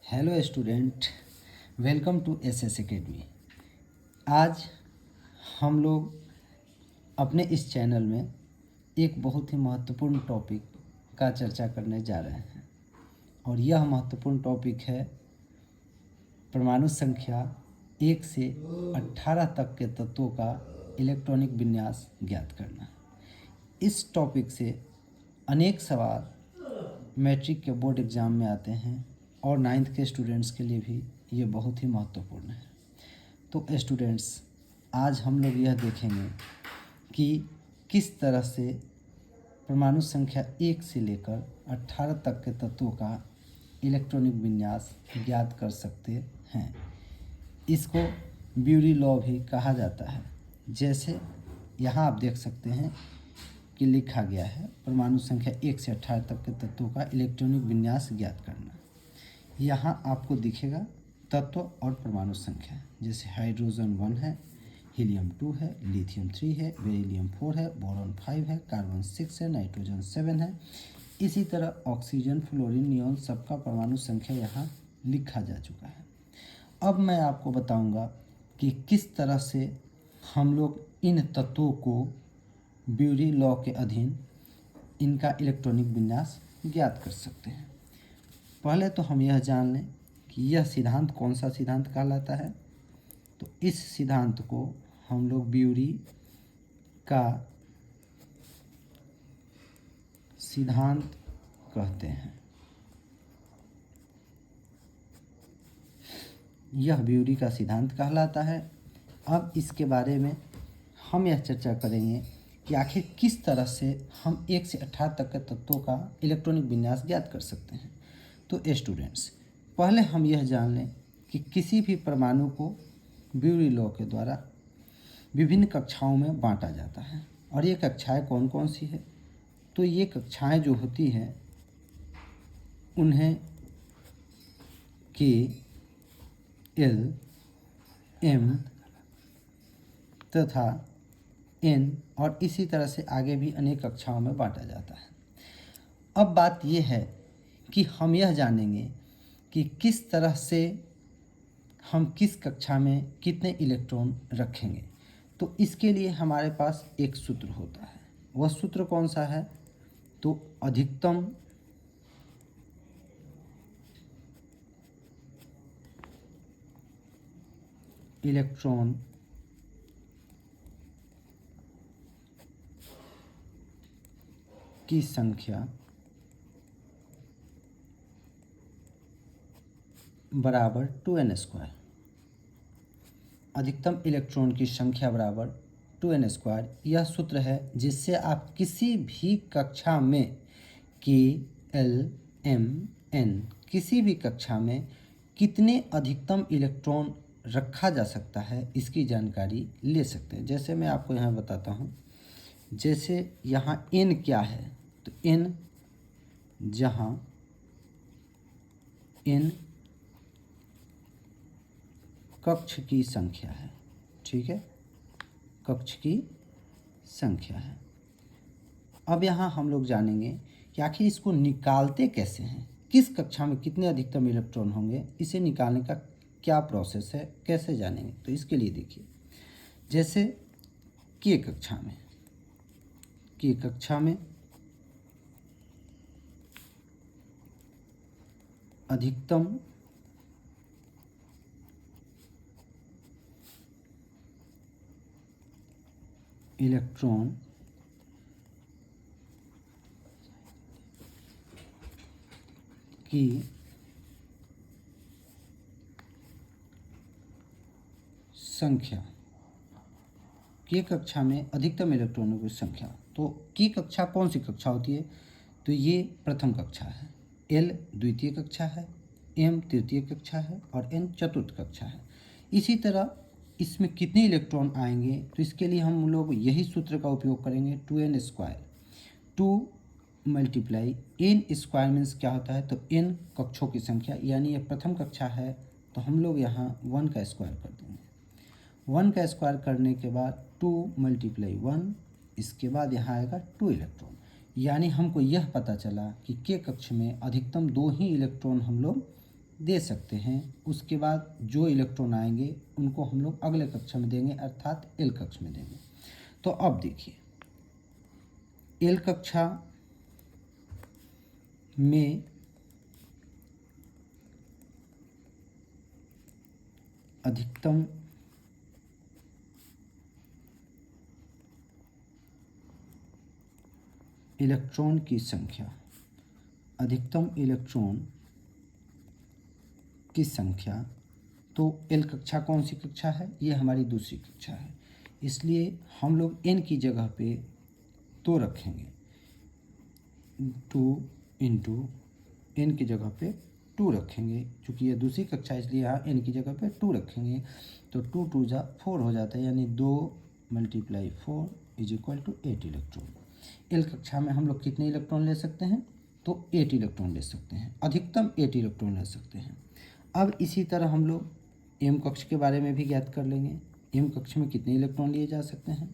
Hello student, welcome to SS academy. आज हम लोग अपने इस चैनल में एक बहुत ही महत्वपूर्ण टॉपिक का चर्चा करने जा रहे हैं और यह महत्वपूर्ण टॉपिक है परमाणु संख्या 1 से 18 तक के तत्वों का इलेक्ट्रॉनिक विन्यास ज्ञात करना। इस टॉपिक से अनेक सवाल मैट्रिक के बोर्ड एग्ज़ाम में आते हैं और 9th के स्टूडेंट्स के लिए भी ये बहुत ही महत्वपूर्ण है। तो स्टूडेंट्स, आज हम लोग यह देखेंगे कि किस तरह से परमाणु संख्या 1 से लेकर 18 तक के तत्वों का इलेक्ट्रॉनिक विन्यास ज्ञात कर सकते हैं। इसको ब्यूरी लॉ भी कहा जाता है। जैसे यहाँ आप देख सकते हैं कि लिखा गया है परमाणु संख्या 1 से 18 तक के तत्वों का इलेक्ट्रॉनिक विन्यास ज्ञात करना। यहाँ आपको दिखेगा तत्व और परमाणु संख्या, जैसे हाइड्रोजन 1 है, हीलियम 2 है, लिथियम 3 है, बेरिलियम 4 है, बोरॉन 5 है, कार्बन 6 है, नाइट्रोजन 7 है। इसी तरह ऑक्सीजन, फ्लोरीन, नियॉन सबका परमाणु संख्या यहाँ लिखा जा चुका है। अब मैं आपको बताऊंगा कि किस तरह से हम लोग इन तत्वों को ब्यूरी लॉ के अधीन इनका इलेक्ट्रॉनिक विन्यास ज्ञात कर सकते हैं। पहले तो हम यह जान लें कि यह सिद्धांत कौन सा सिद्धांत कहलाता है। तो इस सिद्धांत को हम लोग ब्यूरी का सिद्धांत कहते हैं। यह ब्यूरी का सिद्धांत कहलाता है। अब इसके बारे में हम यह चर्चा करेंगे कि आखिर किस तरह से हम 1 से 18 तक के तत्वों का इलेक्ट्रॉनिक विन्यास ज्ञात कर सकते हैं। तो स्टूडेंट्स, पहले हम यह जान लें कि किसी भी परमाणु को ब्यूरी लॉ के द्वारा विभिन्न कक्षाओं में बांटा जाता है। और ये कक्षाएं कौन कौन सी है? तो ये कक्षाएं जो होती हैं उन्हें के, एल, एम तथा एन और इसी तरह से आगे भी अनेक कक्षाओं में बांटा जाता है। अब बात यह है कि हम यह जानेंगे कि किस तरह से हम किस कक्षा में कितने इलेक्ट्रॉन रखेंगे। तो इसके लिए हमारे पास एक सूत्र होता है। वह सूत्र कौन सा है? तो अधिकतम इलेक्ट्रॉन की संख्या बराबर 2n²। अधिकतम इलेक्ट्रॉन की संख्या बराबर 2n²। यह सूत्र है जिससे आप किसी भी कक्षा में के, एल, एम, एन किसी भी कक्षा में कितने अधिकतम इलेक्ट्रॉन रखा जा सकता है इसकी जानकारी ले सकते हैं। जैसे मैं आपको यहाँ बताता हूँ। जैसे यहाँ n क्या है? तो n जहाँ n कक्ष की संख्या है, ठीक है, कक्ष की संख्या है। अब यहाँ हम लोग जानेंगे कि आखिर इसको निकालते कैसे हैं, किस कक्षा में कितने अधिकतम इलेक्ट्रॉन होंगे, इसे निकालने का क्या प्रोसेस है, कैसे जानेंगे। तो इसके लिए देखिए, जैसे के कक्षा में अधिकतम इलेक्ट्रॉन की संख्या, के कक्षा में अधिकतम इलेक्ट्रॉनों की संख्या। तो की कक्षा कौन सी कक्षा होती है? तो ये प्रथम कक्षा है, एल द्वितीय कक्षा है, एम तृतीय कक्षा है और एन चतुर्थ कक्षा है। इसी तरह इसमें कितने इलेक्ट्रॉन आएंगे? तो इसके लिए हम लोग यही सूत्र का उपयोग करेंगे, 2n²। 2 मल्टीप्लाई n² मीन्स क्या होता है? तो n कक्षों की संख्या, यानी ये प्रथम कक्षा है तो हम लोग यहाँ 1 का स्क्वायर कर देंगे। 1 का स्क्वायर करने के बाद 2 मल्टीप्लाई 1, इसके बाद यहाँ आएगा 2 इलेक्ट्रॉन। यानी हमको यह पता चला कि के कक्ष में अधिकतम 2 ही इलेक्ट्रॉन हम लोग दे सकते हैं। उसके बाद जो इलेक्ट्रॉन आएंगे उनको हम लोग अगले कक्षा में देंगे, अर्थात एल कक्षा में देंगे। तो अब देखिए, एल कक्षा में अधिकतम इलेक्ट्रॉन की संख्या, अधिकतम इलेक्ट्रॉन की संख्या, तो एल कक्षा कौन सी कक्षा है? ये हमारी दूसरी कक्षा है, इसलिए हम लोग एन की जगह पे 2 रखेंगे। 2 इंटू एन की जगह पे 2 रखेंगे, चूँकि ये दूसरी कक्षा है इसलिए यहाँ एन की जगह पे 2 रखेंगे। तो 2 2 जा 4 हो जाता है, यानी 2 × 4 = 8 इलेक्ट्रॉन। एल कक्षा में हम लोग कितने इलेक्ट्रॉन ले सकते हैं? तो 8 इलेक्ट्रॉन ले सकते हैं, अधिकतम 8 इलेक्ट्रॉन ले सकते हैं। अब इसी तरह हम लोग एम कक्ष के बारे में भी ज्ञात कर लेंगे। एम कक्ष में कितने इलेक्ट्रॉन लिए जा सकते हैं?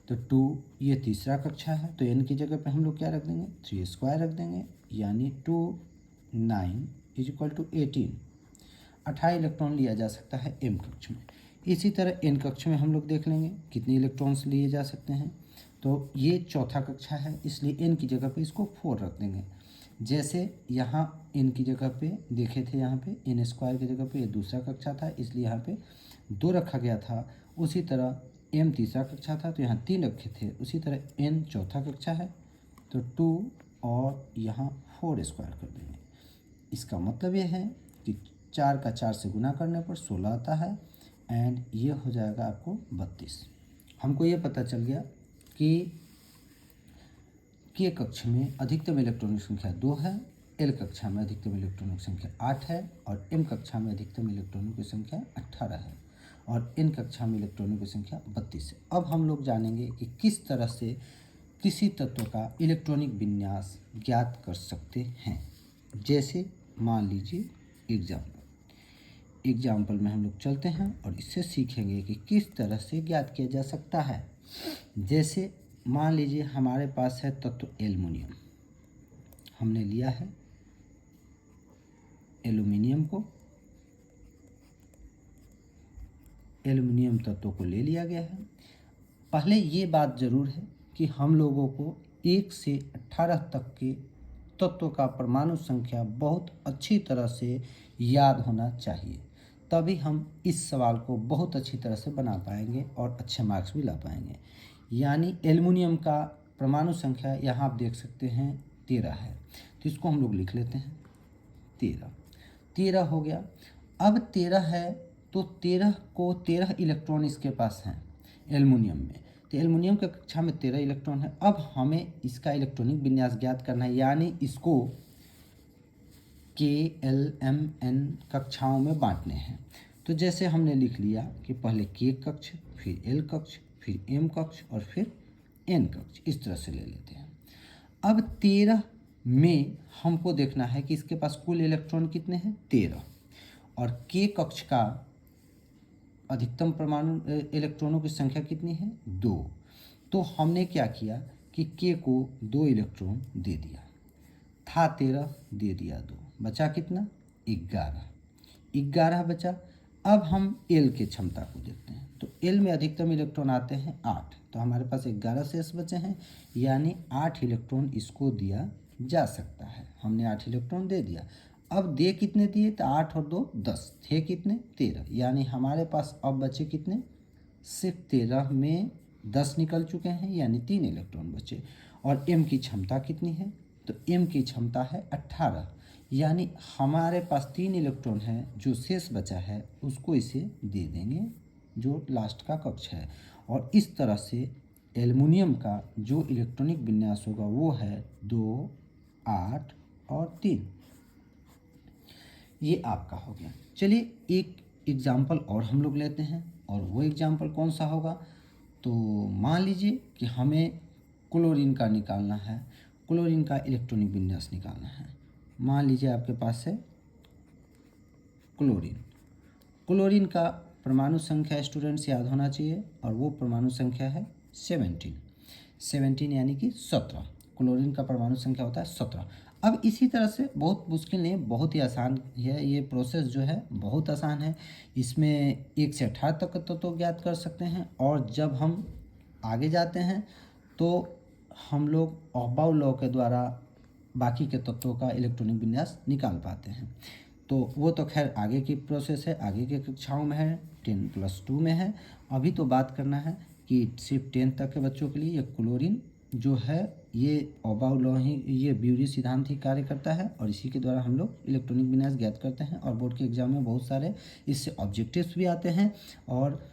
तो 2, ये तीसरा कक्षा है, तो एन की जगह पे हम लोग क्या रख देंगे? 3² रख देंगे, यानी 2 9 = 18। 18 इलेक्ट्रॉन लिया जा सकता है एम कक्ष में। इसी तरह एन कक्ष में हम लोग देख लेंगे कितने इलेक्ट्रॉन्स लिए जा सकते हैं। तो ये चौथा कक्षा है, इसलिए एन की जगह पे इसको 4 रख देंगे। जैसे यहाँ एन की जगह पे देखे थे, यहाँ पे n² की जगह पे ये दूसरा कक्षा था, इसलिए यहाँ पे 2 रखा गया था। उसी तरह एम तीसरा कक्षा था तो यहाँ 3 रखे थे। उसी तरह एन चौथा कक्षा है तो 2 और यहाँ 4² कर देंगे। इसका मतलब ये है कि 4 का 4 से गुना करने पर 16 आता है, एंड ये हो जाएगा आपको 32। हमको ये पता चल गया कि के कक्ष में अधिकतम इलेक्ट्रॉनिक संख्या 2 है, एल कक्षा में अधिकतम इलेक्ट्रॉनिक संख्या 8 है, और एम कक्षा में अधिकतम इलेक्ट्रॉनों की संख्या 18 है, और एन कक्षा में इलेक्ट्रॉनों की संख्या 32 है। अब हम लोग जानेंगे कि किस तरह से किसी तत्व का इलेक्ट्रॉनिक विन्यास ज्ञात कर सकते हैं। जैसे मान लीजिए एग्जाम्पल में हम लोग चलते हैं और इससे सीखेंगे कि किस तरह से ज्ञात किया जा सकता है। जैसे मान लीजिए हमारे पास है तत्व एल्युमिनियम, हमने लिया है एल्युमिनियम तत्व को ले लिया गया है। पहले ये बात ज़रूर है कि हम लोगों को 1 से 18 तक के तत्व का परमाणु संख्या बहुत अच्छी तरह से याद होना चाहिए, तभी हम इस सवाल को बहुत अच्छी तरह से बना पाएंगे और अच्छे मार्क्स भी ला पाएंगे। यानी एल्युमिनियम का परमाणु संख्या यहाँ आप देख सकते हैं 13 है, तो इसको हम लोग लिख लेते हैं 13 हो गया। अब 13 है तो 13 इलेक्ट्रॉन इसके पास हैं एल्युमिनियम में, तो एल्युमिनियम की कक्षा में 13 इलेक्ट्रॉन है। अब हमें इसका इलेक्ट्रॉनिक विन्यास ज्ञात करना है, यानी इसको KLMN कक्षाओं में बांटने हैं। तो जैसे हमने लिख लिया कि पहले K कक्ष, फिर L कक्ष, फिर M कक्ष और फिर N कक्ष, इस तरह से ले लेते हैं। अब 13 में हमको देखना है कि इसके पास कुल इलेक्ट्रॉन कितने हैं? 13, और K कक्ष का अधिकतम परमाणु इलेक्ट्रॉनों की संख्या कितनी है? 2। तो हमने क्या किया कि K को 2 इलेक्ट्रॉन दे दिया, था 13 दे दिया 2, बचा कितना? 11 बचा। अब हम L की क्षमता को देखते हैं, तो L में अधिकतम इलेक्ट्रॉन आते हैं 8, तो हमारे पास 11 शेष बचे हैं, यानी 8 इलेक्ट्रॉन इसको दिया जा सकता है। हमने 8 इलेक्ट्रॉन दे दिया। अब दे कितने दिए? तो 8 और 2 10, थे कितने? 13, यानी हमारे पास अब बचे कितने? सिर्फ 13 में 10 निकल चुके हैं, यानी 3 इलेक्ट्रॉन बचे। और M की क्षमता कितनी है? तो M की क्षमता है 18, यानी हमारे पास 3 इलेक्ट्रॉन है, जो शेष बचा है उसको इसे दे देंगे, जो लास्ट का कक्ष है। और इस तरह से एल्युमिनियम का जो इलेक्ट्रॉनिक विन्यास होगा वो है 2, 8 और 3। ये आपका हो गया। चलिए एक एग्जाम्पल और हम लोग लेते हैं, और वो एग्जाम्पल कौन सा होगा? तो मान लीजिए कि हमें क्लोरीन का निकालना है, क्लोरीन का इलेक्ट्रॉनिक विन्यास निकालना है। मान लीजिए आपके पास है क्लोरीन का परमाणु संख्या स्टूडेंट्स याद होना चाहिए, और वो परमाणु संख्या है 17 यानी कि 17। क्लोरीन का परमाणु संख्या होता है 17। अब इसी तरह से बहुत मुश्किल नहीं, बहुत ही आसान है ये प्रोसेस जो है, बहुत आसान है। इसमें 1 से 18 तक का तो ज्ञात कर सकते हैं, और जब हम आगे जाते हैं तो हम लोग ऑबाउ लॉ के द्वारा बाकी के तत्वों का इलेक्ट्रॉनिक विन्यास निकाल पाते हैं। तो वो तो खैर आगे की प्रोसेस है, आगे के कक्षाओं में है, 10+2 में है। अभी तो बात करना है कि सिर्फ 10 तक के बच्चों के लिए ये क्लोरीन जो है, ये ऑबाउ लॉ ही, ये ब्यूरी सिद्धांत ही कार्य करता है, और इसी के द्वारा हम लोग इलेक्ट्रॉनिक विन्यास ज्ञात करते हैं। और बोर्ड के एग्जाम में बहुत सारे इससे ऑब्जेक्टिव्स भी आते हैं, और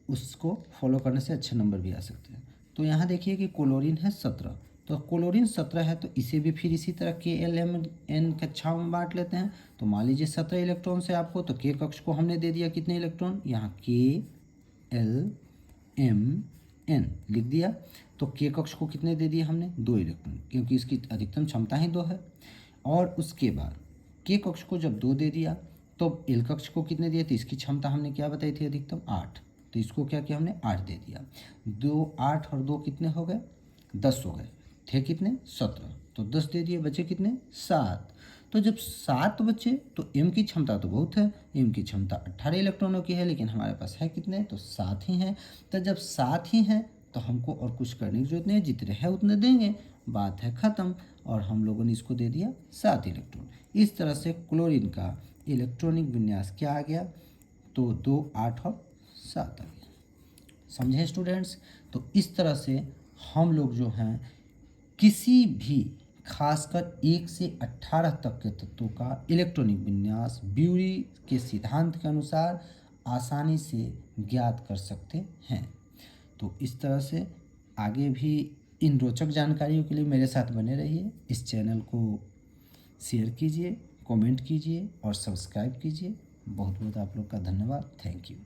उसको फॉलो करने से अच्छे नंबर भी आ सकते हैं। तो यहाँ देखिए कि क्लोरीन है 17, तो क्लोरीन 17 है, तो इसे भी फिर इसी तरह KLMN कक्षाओं में बांट लेते हैं। तो मान लीजिए 17 इलेक्ट्रॉन से आपको, तो K कक्ष को हमने दे दिया कितने इलेक्ट्रॉन, यहाँ KLMN लिख दिया। तो K कक्ष को कितने दे दिए हमने, 2 इलेक्ट्रॉन, क्योंकि इसकी अधिकतम क्षमता ही 2 है। और उसके बाद K कक्ष को जब 2 दे दिया, तो L कक्ष को कितने दिए, तो इसकी क्षमता हमने क्या बताई थी, अधिकतम 8। तो इसको क्या किया हमने, 8 दे दिया। 2, 8 और 2 कितने हो गए, 10 हो गए। थे कितने, 17, तो 10 दे दिए, बचे कितने, 7। तो जब 7 बचे तो M की क्षमता तो बहुत है, M की क्षमता 18 इलेक्ट्रॉनों की है, लेकिन हमारे पास है कितने, तो 7 ही हैं। तो जब 7 ही हैं तो हमको और कुछ करने की जरूरत नहीं है, जितने हैं उतने देंगे, बात है ख़त्म। और हम लोगों ने इसको दे दिया 7 इलेक्ट्रॉन। इस तरह से क्लोरीन का इलेक्ट्रॉनिक विन्यास क्या आ गया, तो 2, 8 और 7 आ गया। समझे स्टूडेंट्स। तो इस तरह से हम लोग जो हैं किसी भी खासकर 1 से 18 तक के तत्वों का इलेक्ट्रॉनिक विन्यास ब्यूरी के सिद्धांत के अनुसार आसानी से ज्ञात कर सकते हैं। तो इस तरह से आगे भी इन रोचक जानकारियों के लिए मेरे साथ बने रहिए। इस चैनल को शेयर कीजिए, कमेंट कीजिए और सब्सक्राइब कीजिए। बहुत बहुत आप लोग का धन्यवाद। Thank you.